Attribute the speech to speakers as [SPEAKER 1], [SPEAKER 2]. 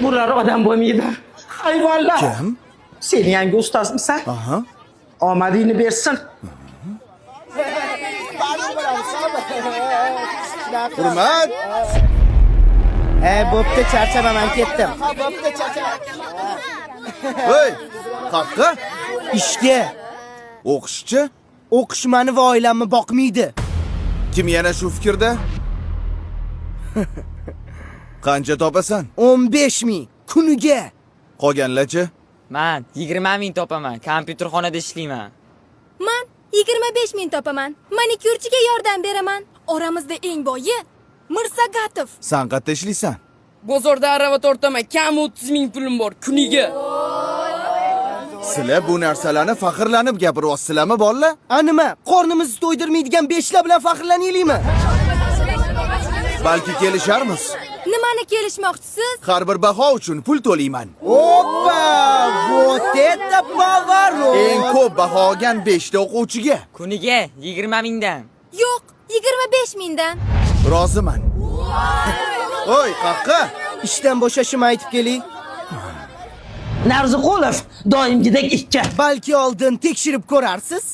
[SPEAKER 1] Bular odam bo'lmaydi. Hayvonlar.
[SPEAKER 2] Kim?
[SPEAKER 1] Sen yangi ustozmisan?
[SPEAKER 2] Aha.
[SPEAKER 1] Omadingni bersin.
[SPEAKER 2] Hurmat.
[SPEAKER 3] Bo'pti, charchaman, ketdim.
[SPEAKER 2] Voy, qaqqa?
[SPEAKER 3] Ishga.
[SPEAKER 2] O'qishchi?
[SPEAKER 3] O'qish meni va oilamni boqmaydi.
[SPEAKER 2] Kim yana shu fikrda? Qancha topasan?
[SPEAKER 3] 15 ming kuniga.
[SPEAKER 2] Qolganlarchi?
[SPEAKER 4] Men 20 ming topaman. Kompyuterxonada ishlayman.
[SPEAKER 5] Men 25 ming topaman. Manikyurchiga yordam beraman. Oramizda eng boyi Mirsagatov.
[SPEAKER 2] Sen qayerda ishlaysan?
[SPEAKER 6] Bozorda arava tortaman. Kam 30 ming pulim bor kuniga.
[SPEAKER 2] Sizlar bu narsalarni faxrlanib gapiryapsizlarmi, bolalar?
[SPEAKER 3] Nima? Qornimizni to'ydirmaydigan 5 lar bilan faxrlanaylikmi?
[SPEAKER 2] Balki kelisharmiz.
[SPEAKER 5] Nimani kelishmoqchisiz?
[SPEAKER 2] Har bir baho uchun pul to'layman.
[SPEAKER 3] Oppa! Вот это поворот!
[SPEAKER 2] Eng ko'p baho olgan 5 ta o'quvchiga
[SPEAKER 4] Kuniga 20 mingdan.
[SPEAKER 5] Yo'q, 25 mingdan.
[SPEAKER 2] roziman. Voy, qaqqa?
[SPEAKER 3] Ishdan bo'shashimni aytib keling.
[SPEAKER 1] Narziqulov doimgidek ikki.
[SPEAKER 3] Balki oldin tekshirib ko'rarsiz.